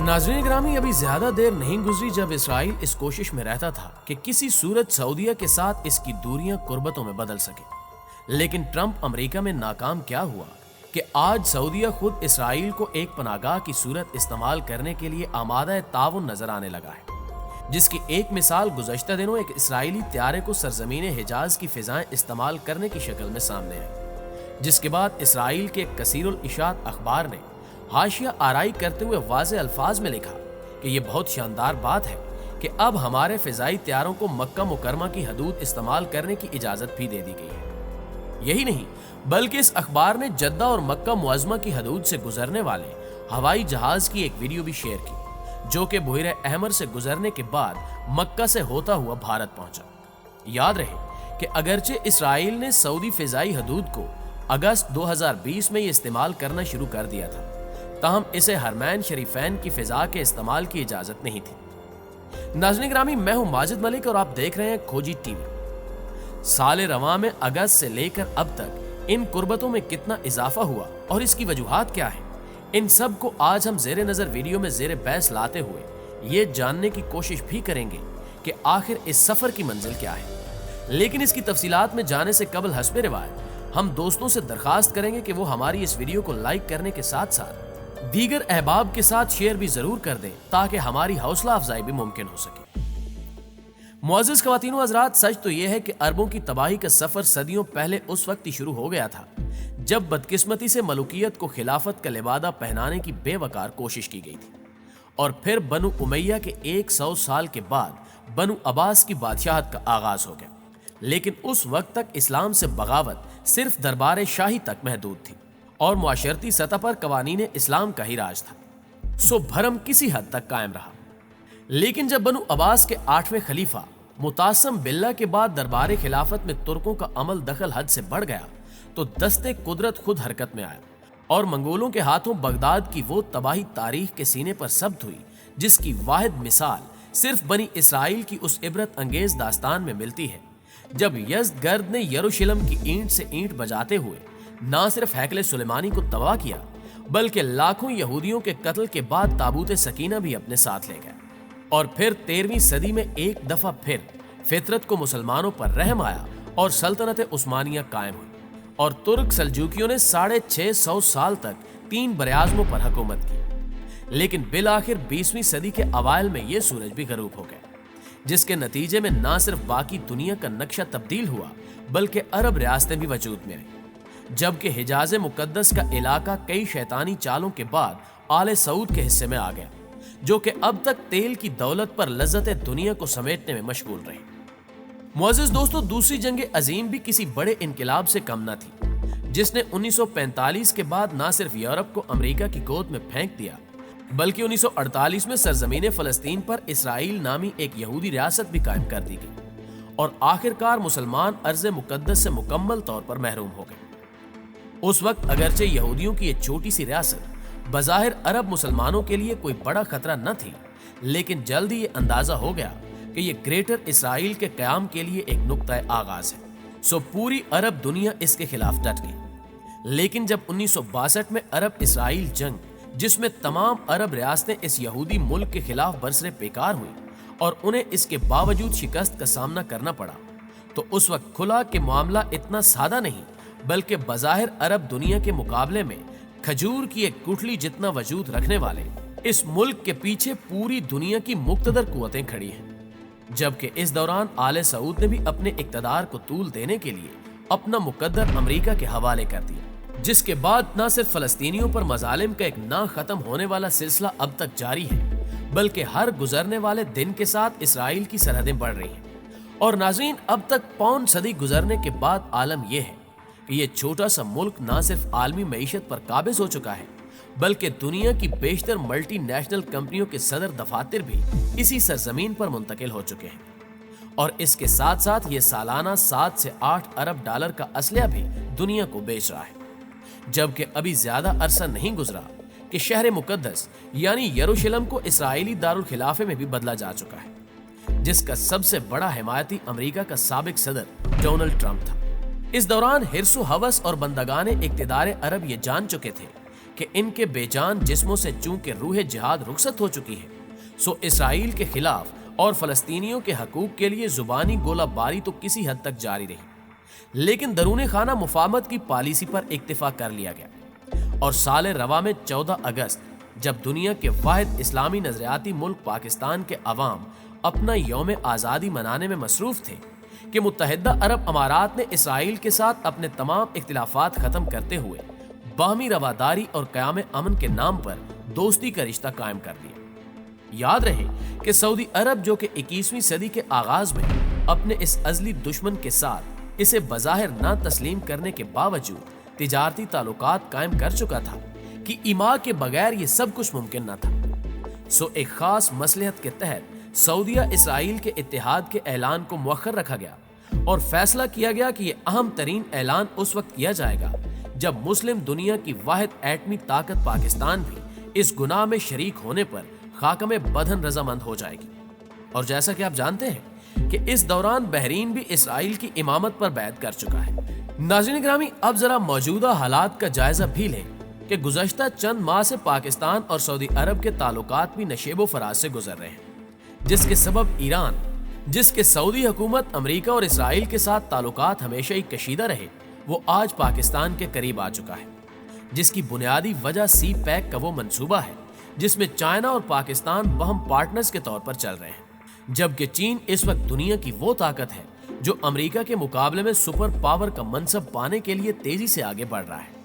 नाज़रीन ग्रामी, अभी ज्यादा देर नहीं गुजरी जब इसराइल इस कोशिश में रहता था कि किसी सूरत सऊदीया के साथ इसकी दूरियां कुर्बतों में बदल सके। लेकिन ट्रंप अमेरिका में नाकाम क्या हुआ कि आज सऊदीया खुद इसराइल को एक पनागाह की सूरत इस्तेमाल करने के लिए आमादा ताउन नजर आने लगा है, जिसकी एक मिसाल गुज़श्ता दिनों एक इसराइली त्यारे को सरजमीन हिजाज की फिजाएं इस्तेमाल करने की शक्ल में सामने आई, जिसके बाद इसराइल के कसीरुल इशात अखबार ने हाशिया आराई करते हुए वाज़े अल्फाज में लिखा कि यह बहुत शानदार बात है कि अब हमारे फिजाई त्यारों को मक्का मुकरमा की हदूद इस्तेमाल करने की इजाजत भी दे दी गई है। यही नहीं बल्कि इस अखबार ने जद्दा और मक्का मुअज़्ज़मा की हदूद से गुजरने वाले हवाई जहाज की एक वीडियो भी शेयर की, जो कि बुहर अहमर से गुजरने के बाद मक्का से होता हुआ भारत पहुंचा। याद रहे कि अगरचे इसराइल ने सऊदी फिजाई हदूद को अगस्त 2020 में ये इस्तेमाल करना शुरू कर दिया था, ताहम इसे हरमैन शरीफैन की फिजा के इस्तेमाल की इजाजत नहीं थी। नाज़रीन ग्रामी, मैं हूं माजिद मलिक और आप देख रहे हैं खोजी टीवी। साल रवां में अगस्त से लेकर अब तक इन कुर्बतों में कितना इजाफा हुआ और इसकी वजूहात क्या है, इन सब को आज हम ज़ेरे नज़र वीडियो में ज़ेरे बहस लाते हुए ये जानने की कोशिश भी करेंगे कि आखिर इस सफ़र की मंजिल क्या है। लेकिन इसकी तफसीलात में जाने से कबल हस्बे रिवायत हम दोस्तों से दरखास्त करेंगे कि वो हमारी इस वीडियो को लाइक करने के साथ साथ दीगर अहबाब के साथ शेयर भी जरूर कर दें ताकि हमारी हौसला अफजाई भी मुमकिन हो सके। मुअज़्ज़िज़ ख़वातीन व हज़रात, सच तो यह है कि अरबों की तबाही का सफ़र सदियों पहले उस वक्त ही शुरू हो गया था जब बदकिस्मती से मलूकियत को खिलाफत का लिबादा पहनाने की बेवकार कोशिश की गई थी, और फिर बनु उमैया के 100 साल के बाद बनु अब्बास की बादशाहत का आगाज हो गया। लेकिन उस वक्त तक इस्लाम से बगावत सिर्फ दरबार शाही तक महदूद थी और मुआशरती सतह पर कवानीन इस्लाम का ही राज था, सो भरम किसी हद तक कायम रहा। लेकिन जब बनु अब्बास के 8वें खलीफा मुतासम बिल्ला के बाद दरबार खिलाफत में तुर्कों का अमल दखल हद से बढ़ गया तो दस्ते कुदरत खुद हरकत में आया और मंगोलों के हाथों बगदाद की वो तबाही तारीख के सीने पर सब्त हुई जिसकी वाहिद मिसाल सिर्फ बनी इसराइल की उस इबरत अंगेज दास्तान में मिलती है, जब यज़दगर्द ने यरूशलेम की ईंट से ईंट बजाते हुए ना सिर्फ हैकले सुलेमानी को तबाह किया बल्कि लाखों यहूदियों के कत्ल के बाद ताबूत सकीना भी अपने साथ ले गया। और फिर 13वीं सदी में एक दफा फिर फितरत को मुसलमानों पर रहम आया और सल्तनत उस्मानिया कायम हुई और तुर्क सल्जूकियों ने 650 साल तक 3 बरआज़मों पर हुकूमत की। लेकिन बिल आखिर 20वीं सदी के अवाइल में यह सूरज भी गरूब हो गया, जिसके नतीजे में ना सिर्फ बाकी दुनिया का नक्शा तब्दील हुआ बल्कि अरब रियासतें भी वजूद में आई, जबकि हिजाज मुकद्दस का इलाका कई शैतानी चालों के बाद आले सऊद के हिस्से में आ गया, जो कि अब तक तेल की दौलत पर लज्जत दुनिया को समेटने में मशगूल रही। मुअज़्ज़िज़ दोस्तों, दूसरी जंग अजीम भी किसी बड़े इनकलाब से कम न थी, जिसने 1945 के बाद न सिर्फ यूरोप को अमेरिका की गोद में फेंक दिया बल्कि 1948 में सरजमीन फ़लस्तीन पर इसराइल नामी एक यहूदी रियासत भी कायम कर दी गई और आखिरकार मुसलमान अर्ज़ मुकद्दस से मुकम्मल तौर पर महरूम हो गए। उस वक्त अगरचे यहूदियों की एक छोटी सी रियासत बज़ाहिर अरब मुसलमानों के लिए कोई बड़ा खतरा न थी, लेकिन जल्द ही ये अंदाजा हो गया कि ये ग्रेटर इसराइल के क़याम के लिए एक नुक्ता आगाज है, सो पूरी अरब दुनिया इसके खिलाफ डट गई। लेकिन जब 1962 में अरब इसराइल जंग, जिसमें तमाम अरब रियासतें इस यहूदी मुल्क के खिलाफ बरसरे बेकार हुई और उन्हें इसके बावजूद शिकस्त का सामना करना पड़ा, तो उस वक्त खुला कि मामला इतना सादा नहीं बल्कि बज़ाहिर अरब दुनिया के मुकाबले में खजूर की एक गुठली जितना वजूद रखने वाले इस मुल्क के पीछे पूरी दुनिया की मुक्तदर कुव्वतें खड़ी हैं। जबकि इस दौरान आले सऊद ने भी अपने इक्तदार को तूल देने के लिए अपना मुकद्दर अमेरिका के हवाले कर दिया, जिसके बाद न सिर्फ फलस्तीनियों पर मजालिम का एक ना खत्म होने वाला सिलसिला अब तक जारी है बल्कि हर गुजरने वाले दिन के साथ इसराइल की सरहदें बढ़ रही हैं। और नाज़रीन, अब तक पौन सदी गुजरने के बाद आलम यह है कि ये छोटा सा मुल्क ना सिर्फ आलमी मईशत पर काबिज हो चुका है बल्कि दुनिया की बेशतर मल्टी नेशनल कंपनियों के सदर दफातर भी इसी सरजमीन पर मुंतकिल हो चुके हैं। और इसके साथ साथ ये सालाना 7 से 8 अरब डॉलर का असलिया भी दुनिया को बेच रहा है। जबकि अभी ज्यादा अरसा नहीं गुजरा कि शहर मुकद्दस यानी यरूशलेम को इसराइली दारुल खिलाफे में भी बदला जा चुका है, जिसका सबसे बड़ा हिमायती अमेरिका का साबिक सदर डोनाल्ड ट्रंप था। इस दौरान हिर्सो हवस और बंदगाने इक्तिदार अरब ये जान चुके थे کہ ان کے بے جان جسموں سے چونکہ روح جہاد رخصت ہو چکی ہے، سو اسرائیل کے خلاف اور فلسطینیوں کے حقوق کے لیے زبانی گولہ باری تو کسی حد تک جاری رہی، لیکن درون خانہ مفاہمت کی پالیسی پر اکتفا کر لیا گیا، اور سال رواں میں 14 اگست جب دنیا کے واحد اسلامی نظریاتی ملک پاکستان کے عوام اپنا یوم آزادی منانے میں مصروف تھے کہ متحدہ عرب امارات نے اسرائیل کے ساتھ اپنے تمام اختلافات ختم کرتے ہوئے باہمی رواداری اور قیام امن کے نام پر دوستی کا رشتہ قائم کر دیا۔ یاد رہے کہ سعودی عرب جو کہ 21ویں صدی کے آغاز میں اپنے اس ازلی دشمن کے ساتھ اسے بظاہر نہ تسلیم کرنے کے باوجود تجارتی تعلقات قائم کر چکا تھا کہ ایما کے بغیر یہ سب کچھ ممکن نہ تھا، سو ایک خاص مصلحت کے تحت سعودیہ اسرائیل کے اتحاد کے اعلان کو مؤخر رکھا گیا اور فیصلہ کیا گیا کہ یہ اہم ترین اعلان اس وقت کیا جائے گا جب مسلم دنیا کی واحد ایٹمی طاقت پاکستان بھی اس گناہ میں شریک ہونے پر خاکم بدہن رضامند ہو جائے گی۔ اور جیسا کہ آپ جانتے ہیں کہ اس دوران بحرین بھی اسرائیل کی امامت پر بیعت کر چکا ہے۔ ناظرین گرامی، اب ذرا موجودہ حالات کا جائزہ بھی لیں کہ گزشتہ چند ماہ سے پاکستان اور سعودی عرب کے تعلقات بھی نشیب و فراز سے گزر رہے ہیں، جس کے سبب ایران، جس کے سعودی حکومت امریکہ اور اسرائیل کے ساتھ تعلقات ہمیشہ ہی کشیدہ رہے، وہ آج پاکستان کے قریب آ چکا ہے، جس کی بنیادی وجہ سی پیک کا وہ منصوبہ ہے جس میں چائنا اور پاکستان باہم پارٹنرز کے طور پر چل رہے ہیں، جبکہ چین اس وقت دنیا کی وہ طاقت ہے جو امریکہ کے مقابلے میں سپر پاور کا منصب پانے کے لیے تیزی سے آگے بڑھ رہا ہے۔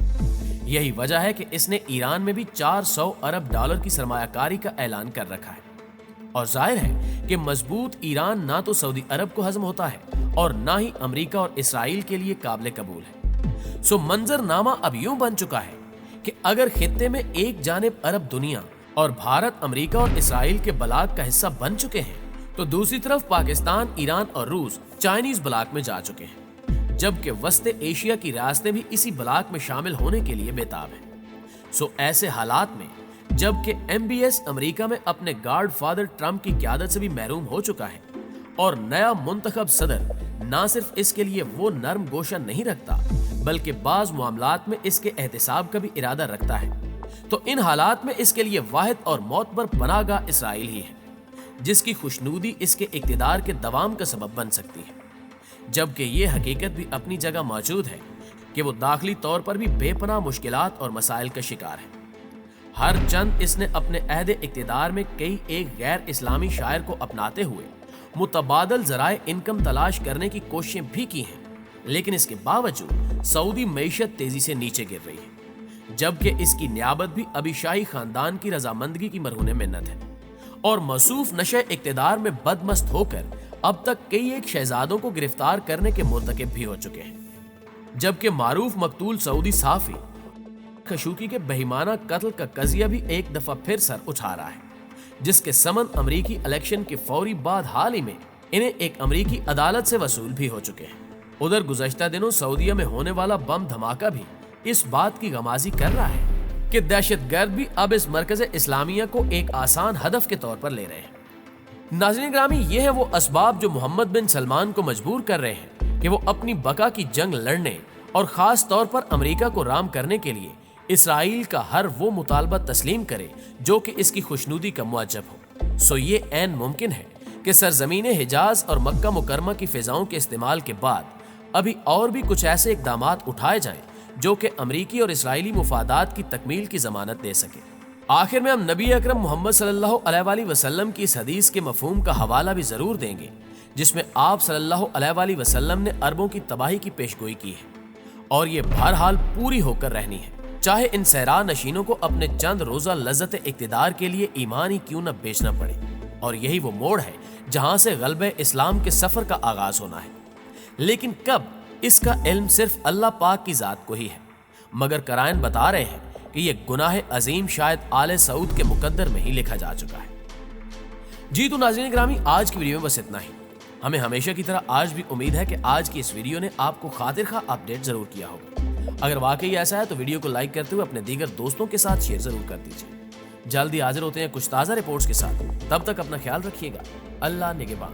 یہی وجہ ہے کہ اس نے ایران میں بھی 400 ارب ڈالر کی سرمایہ کاری کا اعلان کر رکھا ہے، اور ظاہر ہے کہ مضبوط ایران نہ تو سعودی عرب کو ہضم ہوتا ہے اور نہ ہی امریکہ اور اسرائیل کے لیے قابل قبول ہے۔ سو منظر نامہ اب یوں بن چکا ہے کہ اگر خطے میں ایک جانب عرب دنیا اور بھارت امریکہ اور اسرائیل کے بلاک کا حصہ بن چکے ہیں، تو دوسری طرف پاکستان، ایران اور روس چائنیز بلاک میں جا چکے ہیں، جبکہ وسط ایشیا کی ریاستیں بھی اسی بلاک میں شامل ہونے کے لیے بےتاب ہیں۔ سو ایسے حالات میں جبکہ ایم بی ایس امریکہ میں اپنے گاڈ فادر ٹرمپ کی قیادت سے بھی محروم ہو چکا ہے اور نیا منتخب صدر نہ صرف اس کے لیے وہ نرم گوشہ نہیں رکھتا بلکہ بعض معاملات میں اس کے احتساب کا بھی ارادہ رکھتا ہے، تو ان حالات میں اس کے لیے واحد اور معتبر پناہ گاہ اسرائیل ہی ہے، جس کی خوشنودی اس کے اقتدار کے دوام کا سبب بن سکتی ہے، جبکہ یہ حقیقت بھی اپنی جگہ موجود ہے کہ وہ داخلی طور پر بھی بے پناہ مشکلات اور مسائل کا شکار ہے۔ ہر چند اس نے اپنے عہد اقتدار میں کئی ایک غیر اسلامی شاعر کو اپناتے ہوئے متبادل ذرائع انکم تلاش کرنے کی کوششیں بھی کی ہیں، لیکن اس کے باوجود سعودی معیشت تیزی سے نیچے گر رہی ہے، جبکہ اس کی نیابت بھی ابھی شاہی خاندان کی رضامندگی کی مرہون منت ہے، اور موصوف نشہ اقتدار میں بدمست ہو کر اب تک کئی ایک شہزادوں کو گرفتار کرنے کے مرتکب بھی ہو چکے ہیں، جبکہ معروف مقتول سعودی صحافی خشوگی کے بہیمانہ قتل کا قضیہ بھی ایک دفعہ پھر سر اٹھا رہا ہے، جس کے ثمن امریکی الیکشن کے فوری بعد حال ہی میں انہیں ایک امریکی عدالت سے وصول بھی ہو چکے ہیں۔ ادھر گزشتہ دنوں سعودیہ میں ہونے والا بم دھماکہ بھی اس بات کی غمازی کر رہا ہے کہ دہشت گرد بھی اب اس مرکز اسلامیہ کو ایک آسان ہدف کے طور پر لے رہے ہیں۔ ناظرین گرامی، یہ ہے وہ اسباب جو محمد بن سلمان کو مجبور کر رہے ہیں کہ وہ اپنی بقا کی جنگ لڑنے اور خاص طور پر امریکہ کو رام کرنے کے لیے اسرائیل کا ہر وہ مطالبہ تسلیم کرے جو کہ اس کی خوشنودی کا موجب ہو۔ سو یہ عین ممکن ہے کہ سرزمین حجاز اور مکہ مکرمہ کی فضاؤں کے استعمال کے بعد ابھی اور بھی کچھ ایسے اقدامات اٹھائے جائیں جو کہ امریکی اور اسرائیلی مفادات کی تکمیل کی ضمانت دے سکے۔ آخر میں ہم نبی اکرم محمد صلی اللہ علیہ وآلہ وسلم کی اس حدیث کے مفہوم کا حوالہ بھی ضرور دیں گے جس میں آپ صلی اللہ علیہ وآلہ وسلم نے عربوں کی تباہی کی پیشگوئی کی ہے، اور یہ بہرحال پوری ہو کر رہنی ہے، چاہے ان صحرا نشینوں کو اپنے چند روزہ لذت اقتدار کے لیے ایمان ہی کیوں نہ بیچنا پڑے۔ اور یہی وہ موڑ ہے جہاں سے غلبہ اسلام کے سفر کا آغاز ہونا ہے، لیکن کب، اس کا علم صرف اللہ پاک کی ذات کو ہی ہے، مگر قرائن بتا رہے ہیں کہ یہ گناہ عظیم شاید آل سعود کے مقدر میں ہی لکھا جا چکا ہے۔ جی تو ناظرین گرامی، آج کی ویڈیو میں بس اتنا ہی۔ ہمیں ہمیشہ کی طرح آج بھی امید ہے کہ آج کی اس ویڈیو نے آپ کو خاطر خواہ اپڈیٹ ضرور کیا ہوگا۔ اگر واقعی ایسا ہے تو ویڈیو کو لائک کرتے ہوئے اپنے دیگر دوستوں کے ساتھ شیئر ضرور کر دیجیے۔ جلدی حاضر ہوتے ہیں کچھ تازہ رپورٹس کے ساتھ، تب تک اپنا خیال رکھیے گا۔ اللہ نگہبان۔